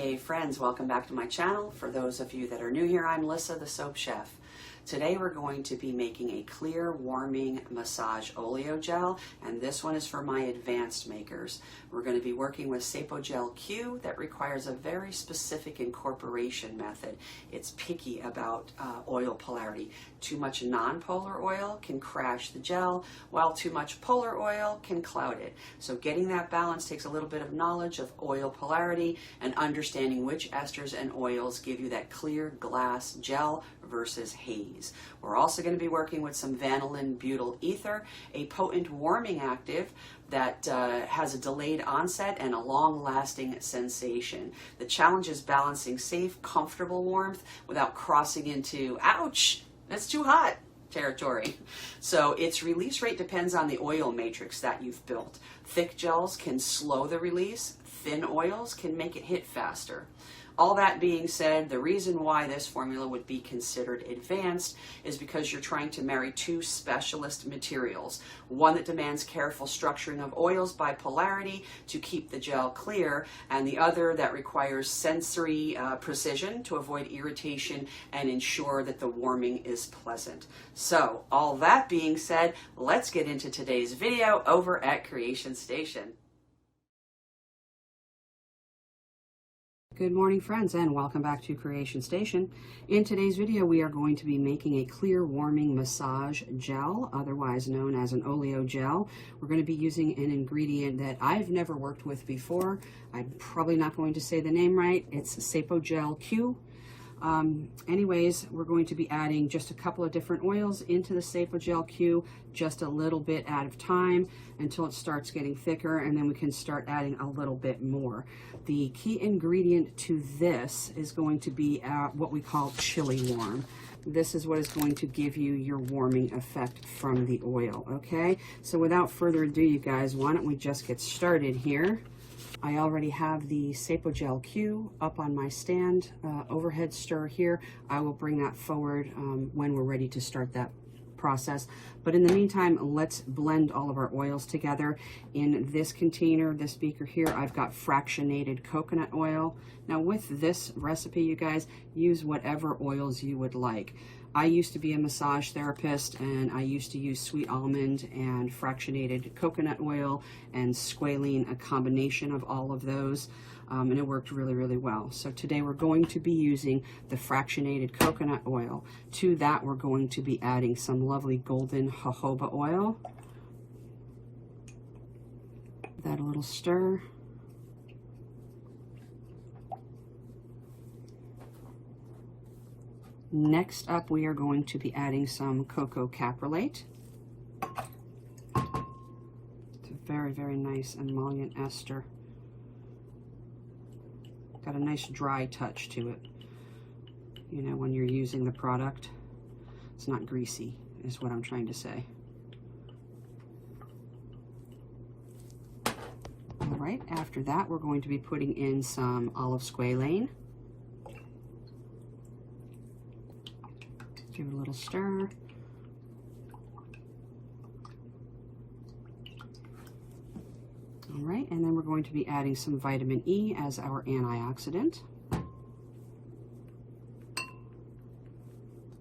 Hey friends, welcome back to my channel. For those of you that are new here, I'm Lissa, the Soap Chef. Today we're going to be making a Clear Warming Massage Oleogel, and this one is for my advanced makers. We're going to be working with Sapogel Q that requires a very specific incorporation method. It's picky about oil polarity. Too much non-polar oil can crash the gel, while too much polar oil can cloud it. So getting that balance takes a little bit of knowledge of oil polarity and understanding which esters and oils give you that clear glass gel versus haze. We're also going to be working with some Vanillyl Butyl Ether, a potent warming active that has a delayed onset and a long-lasting sensation. The challenge is balancing safe, comfortable warmth without crossing into, ouch, that's too hot territory. So its release rate depends on the oil matrix that you've built. Thick gels can slow the release, thin oils can make it hit faster. All that being said, the reason why this formula would be considered advanced is because you're trying to marry two specialist materials. One that demands careful structuring of oils by polarity to keep the gel clear, and the other that requires sensory precision to avoid irritation and ensure that the warming is pleasant. So, all that being said, let's get into today's video over at Creation Station. Good morning friends, and welcome back to Creation Station. In today's video we are going to be making a Clear Warming Massage Gel, otherwise known as an Oleogel. We're going to be using an ingredient that I've never worked with before. I'm probably not going to say the name right. It's Sapogel Q. Anyways, we're going to be adding just a couple of different oils into the Sapogel Q, just a little bit at a time until it starts getting thicker, and then we can start adding a little bit more. The key ingredient to this is going to be what we call chili warm. This is what is going to give you your warming effect from the oil, okay? So without further ado, you guys, why don't we just get started here. I already have the Sapogel Q up on my stand, overhead stir here. I will bring that forward when we're ready to start that process. But in the meantime, let's blend all of our oils together. In this container, this beaker here, I've got fractionated coconut oil. Now with this recipe, you guys, use whatever oils you would like. I used to be a massage therapist, and I used to use sweet almond and fractionated coconut oil and squalene, a combination of all of those, and it worked really, really well. So today we're going to be using the fractionated coconut oil. To that, we're going to be adding some lovely golden jojoba oil. Give that a little stir. Next up, we are going to be adding some cocoa caprylate. It's a very, very nice emollient ester. Got a nice dry touch to it. You know, when you're using the product, it's not greasy, is what I'm trying to say. All right, after that, we're going to be putting in some olive squalane. Give it a little stir. All right, and then we're going to be adding some vitamin E as our antioxidant.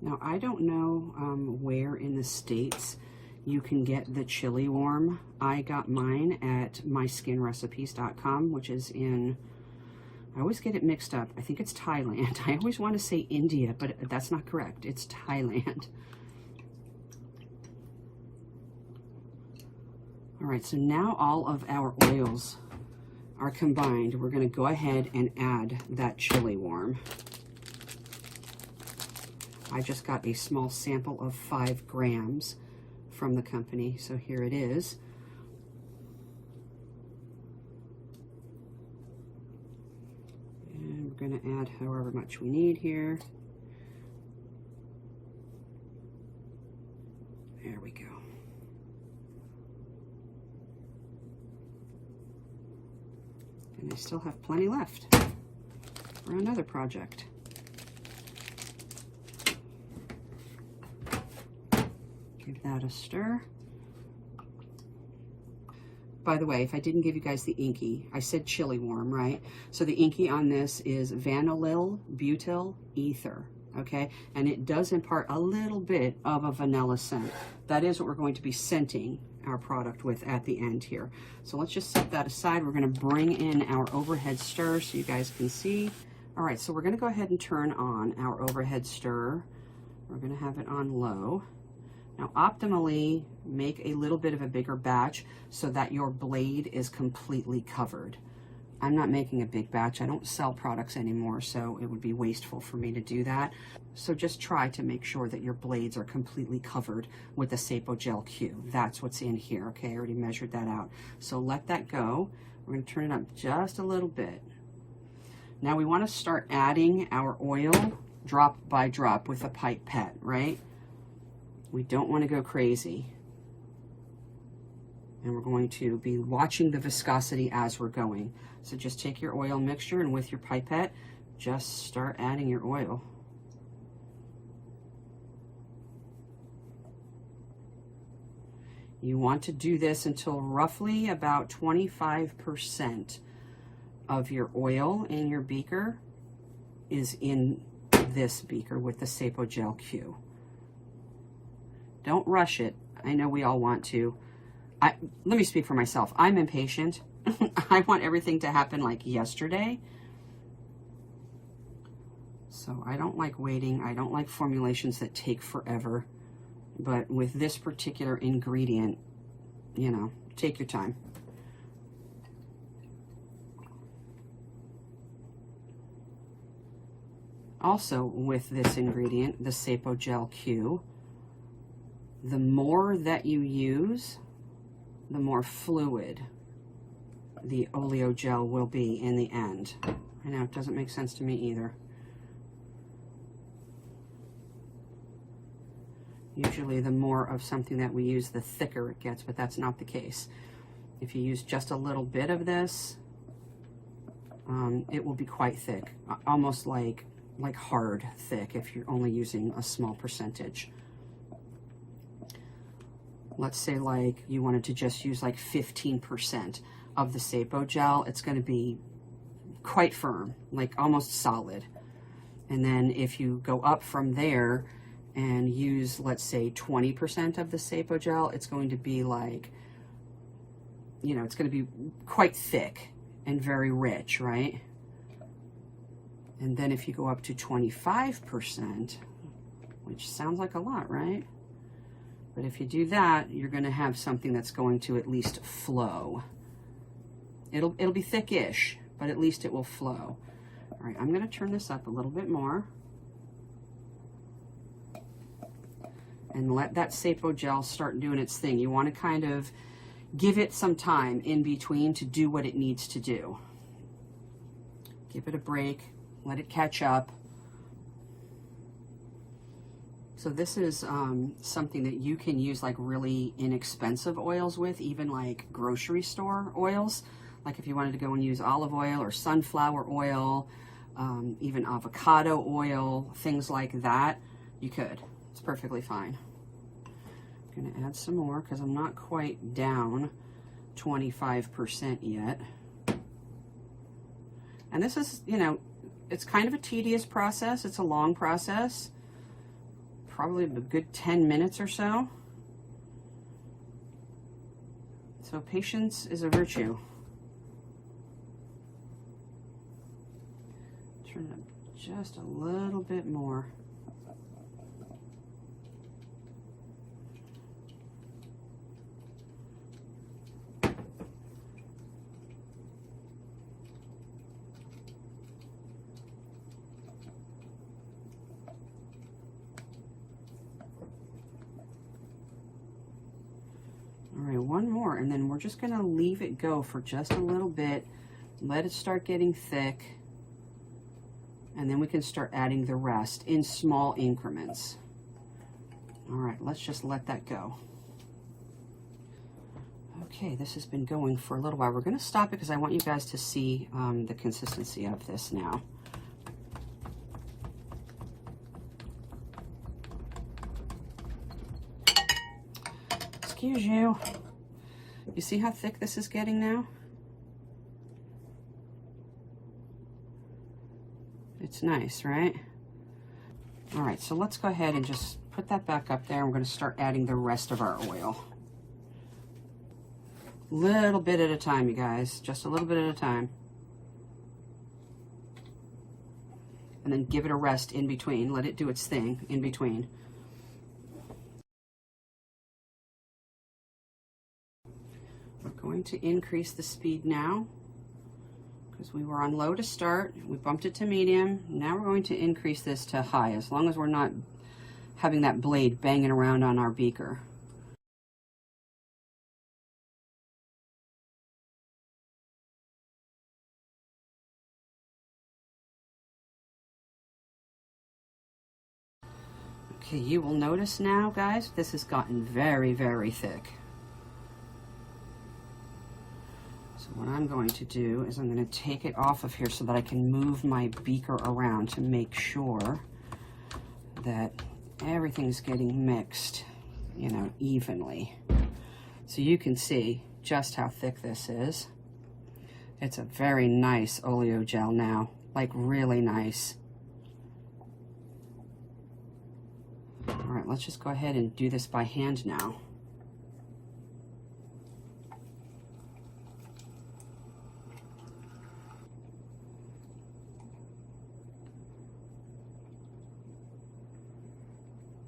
Now, I don't know where in the States you can get the chili warm. I got mine at myskinrecipes.com, which is in, I always get it mixed up. I think it's Thailand. I always want to say India, but that's not correct. It's Thailand. All right, so now all of our oils are combined. We're going to go ahead and add that chili warm. I just got a small sample of 5 grams from the company, so here it is. And we're going to add however much we need here. There we go. And I still have plenty left for another project. Give that a stir. by the way, if I didn't give you guys the inky, I said chili warm, right? So the inky on this is Vanillyl Butyl Ether, okay? And it does impart a little bit of a vanilla scent. That is what we're going to be scenting our product with at the end here. So let's just set that aside. We're going to bring in our overhead stir so you guys can see. All right, so we're going to go ahead and turn on our overhead stir. We're going to have it on low. Now, optimally, make a little bit of a bigger batch so that your blade is completely covered. I'm not making a big batch. I don't sell products anymore, so it would be wasteful for me to do that. So just try to make sure that your blades are completely covered with the Sapogel Q. That's what's in here, okay? I already measured that out. So let that go. We're going to turn it up just a little bit. Now we want to start adding our oil drop by drop with a pipette, right? We don't want to go crazy. And we're going to be watching the viscosity as we're going. So just take your oil mixture and with your pipette, just start adding your oil. You want to do this until roughly about 25% of your oil in your beaker is in this beaker with the Sapogel Q. Don't rush it. I know we all want to. Let me speak for myself. I'm impatient. I want everything to happen like yesterday. So I don't like waiting. I don't like formulations that take forever. But with this particular ingredient, you know, take your time. Also with this ingredient, the Sapogel Q, the more that you use, the more fluid the oleogel will be in the end. I know, it doesn't make sense to me either. Usually the more of something that we use, the thicker it gets, but that's not the case. If you use just a little bit of this, it will be quite thick, almost like hard thick if you're only using a small percentage. Let's say like you wanted to just use like 15% of the Sapogel, it's going to be quite firm, like almost solid. And then if you go up from there and use, let's say 20% of the Sapogel, it's going to be like, you know, it's going to be quite thick and very rich, right? And then if you go up to 25%, which sounds like a lot, right? But if you do that, you're going to have something that's going to at least flow. It'll be thickish, but at least it will flow. All right, I'm going to turn this up a little bit more. And let that Sapogel start doing its thing. You want to kind of give it some time in between to do what it needs to do. Give it a break, let it catch up. So this is something that you can use like really inexpensive oils with, even like grocery store oils. Like if you wanted to go and use olive oil or sunflower oil, even avocado oil, things like that, you could. It's perfectly fine. I'm gonna add some more because I'm not quite down 25% yet. And this is, you know, it's kind of a tedious process. It's a long process. Probably a good 10 minutes or so. So patience is a virtue. Turn it up just a little bit more. One more, and then we're just going to leave it go for just a little bit, let it start getting thick, and then we can start adding the rest in small increments. All right, let's just let that go. Okay, this has been going for a little while. We're going to stop it because I want you guys to see the consistency of this now. Excuse you. You see how thick this is getting now? It's nice, right? All right, so let's go ahead and just put that back up there. We're going to start adding the rest of our oil. Little bit at a time, you guys. Just a little bit at a time. And then give it a rest in between. Let it do its thing in between. We're going to increase the speed now because we were on low to start. We bumped it to medium. Now we're going to increase this to high, as long as we're not having that blade banging around on our beaker. Okay, you will notice now, guys, this has gotten very, very thick. So what I'm going to do is I'm going to take it off of here so that I can move my beaker around to make sure that everything's getting mixed, you know, evenly. So you can see just how thick this is. It's a very nice oleogel now, like really nice. All right, let's just go ahead and do this by hand now.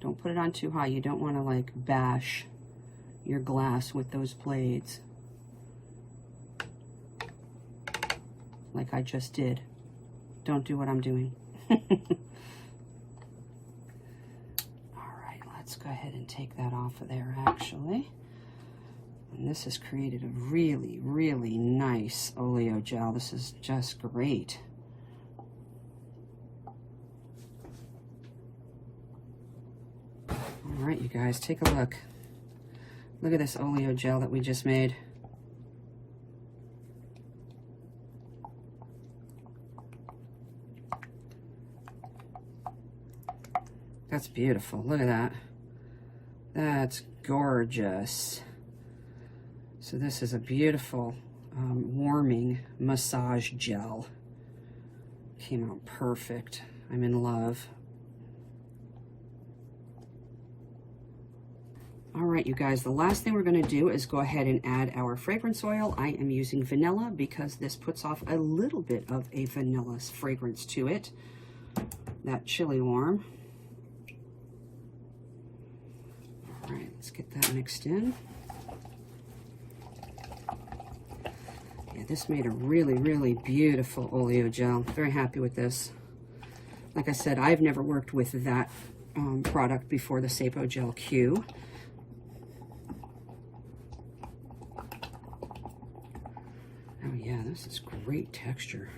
Don't put it on too high. You don't want to like bash your glass with those blades like I just did. Don't do what I'm doing. Let's go ahead and take that off of there, actually. And this has created a really, really nice oleogel. This is just great. All right, you guys, take a look. Look at this oleogel that we just made. That's beautiful. Look at that. That's gorgeous. So this is a beautiful warming massage gel. Came out perfect. I'm in love. All right, you guys, the last thing we're going to do is go ahead and add our fragrance oil. I am using vanilla because this puts off a little bit of a vanilla fragrance to it. That chili warm. All right, let's get that mixed in. Yeah, this made a really, really beautiful oleogel. Very happy with this. Like I said, I've never worked with that product before, the Sapogel Q. Oh yeah, this is great texture.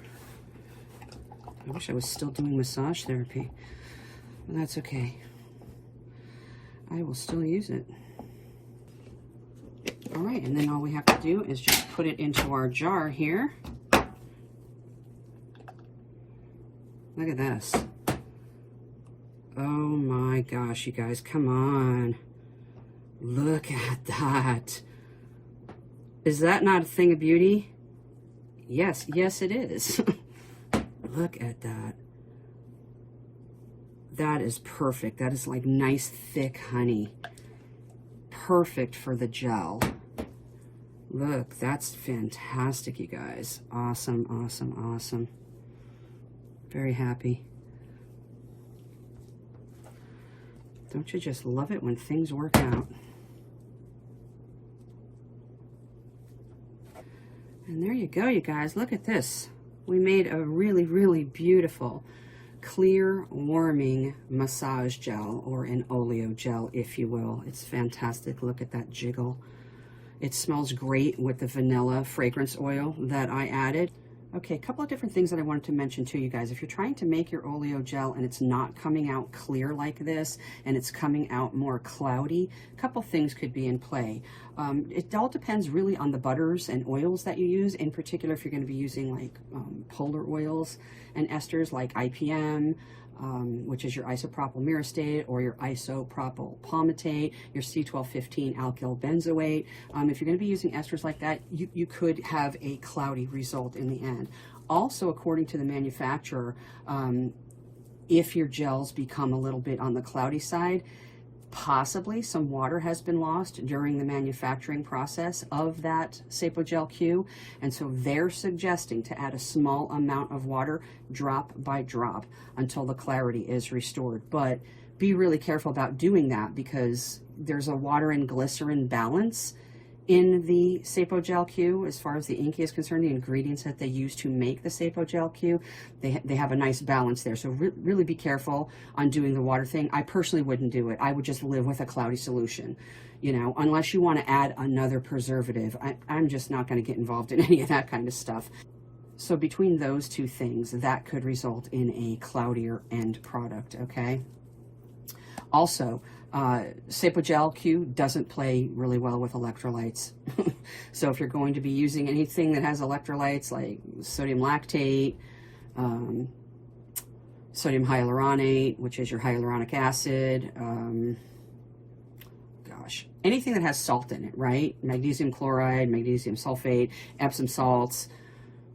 I wish I was still doing massage therapy. But that's okay. I will still use it. All right, and then all we have to do is just put it into our jar here. Look at this. Oh my gosh, you guys, come on. Look at that. Is that not a thing of beauty? Yes, yes it is. Look at that. That is perfect. That is like nice thick honey. Perfect for the gel. Look, that's fantastic, you guys. Awesome, awesome, awesome. Very happy. Don't you just love it when things work out? And there you go, you guys. Look at this. We made a really, really beautiful Clear Warming Massage Gel, or an oleogel, if you will. It's fantastic. Look at that jiggle. It smells great with the vanilla fragrance oil that I added. Okay, a couple of different things that I wanted to mention to you guys. If you're trying to make your oleogel and it's not coming out clear like this, and it's coming out more cloudy, a couple things could be in play. It all depends really on the butters and oils that you use. In particular, if you're going to be using like polar oils and esters like IPM, which is your isopropyl myristate or your isopropyl palmitate, your C1215 alkyl benzoate. If you're going to be using esters like that, you could have a cloudy result in the end. Also, according to the manufacturer, if your gels become a little bit on the cloudy side, possibly some water has been lost during the manufacturing process of that Sapogel Q, and so they're suggesting to add a small amount of water, drop by drop, until the clarity is restored. But be really careful about doing that, because there's a water and glycerin balance in the Sapogel Q. As far as the inky is concerned, the ingredients that they use to make the Sapogel Q, they have a nice balance there. So really be careful on doing the water thing. I personally wouldn't do it. I would just live with a cloudy solution, you know, unless you want to add another preservative. I'm just not going to get involved in any of that kind of stuff. So between those two things, that could result in a cloudier end product, okay? Also, Sapogel Q doesn't play really well with electrolytes. So if you're going to be using anything that has electrolytes like sodium lactate, sodium hyaluronate, which is your hyaluronic acid, anything that has salt in it, right? Magnesium chloride, magnesium sulfate, Epsom salts,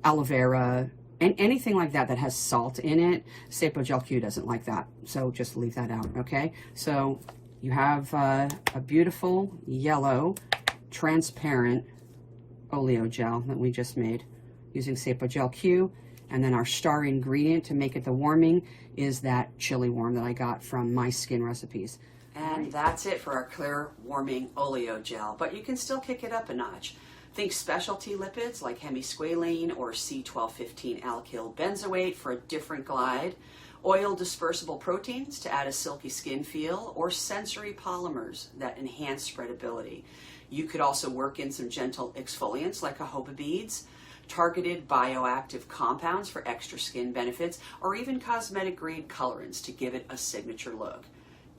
aloe vera, and anything like that that has salt in it, Sapogel Q doesn't like that. So just leave that out, okay? So you have a beautiful yellow transparent oleogel that we just made using Sapogel Q, and then our star ingredient to make it the warming is that chili warm that I got from My Skin Recipes. And that's it for our Clear Warming Oleogel, but you can still kick it up a notch. Think specialty lipids like hemisqualane or C1215 alkyl benzoate for a different glide, oil dispersible proteins to add a silky skin feel, or sensory polymers that enhance spreadability. You could also work in some gentle exfoliants like jojoba beads, targeted bioactive compounds for extra skin benefits, or even cosmetic grade colorants to give it a signature look.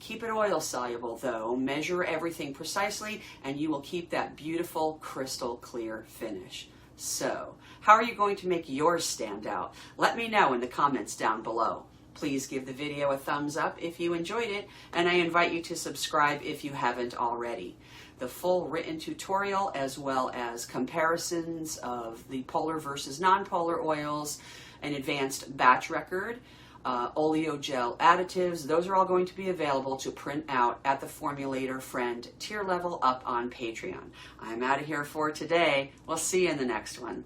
Keep it oil soluble though, measure everything precisely, and you will keep that beautiful crystal clear finish. So, how are you going to make yours stand out? Let me know in the comments down below. Please give the video a thumbs up if you enjoyed it, and I invite you to subscribe if you haven't already. The full written tutorial, as well as comparisons of the polar versus non-polar oils, an advanced batch record, oleogel additives, those are all going to be available to print out at the Formulator Friend tier level up on Patreon. I'm out of here for today. We'll see you in the next one.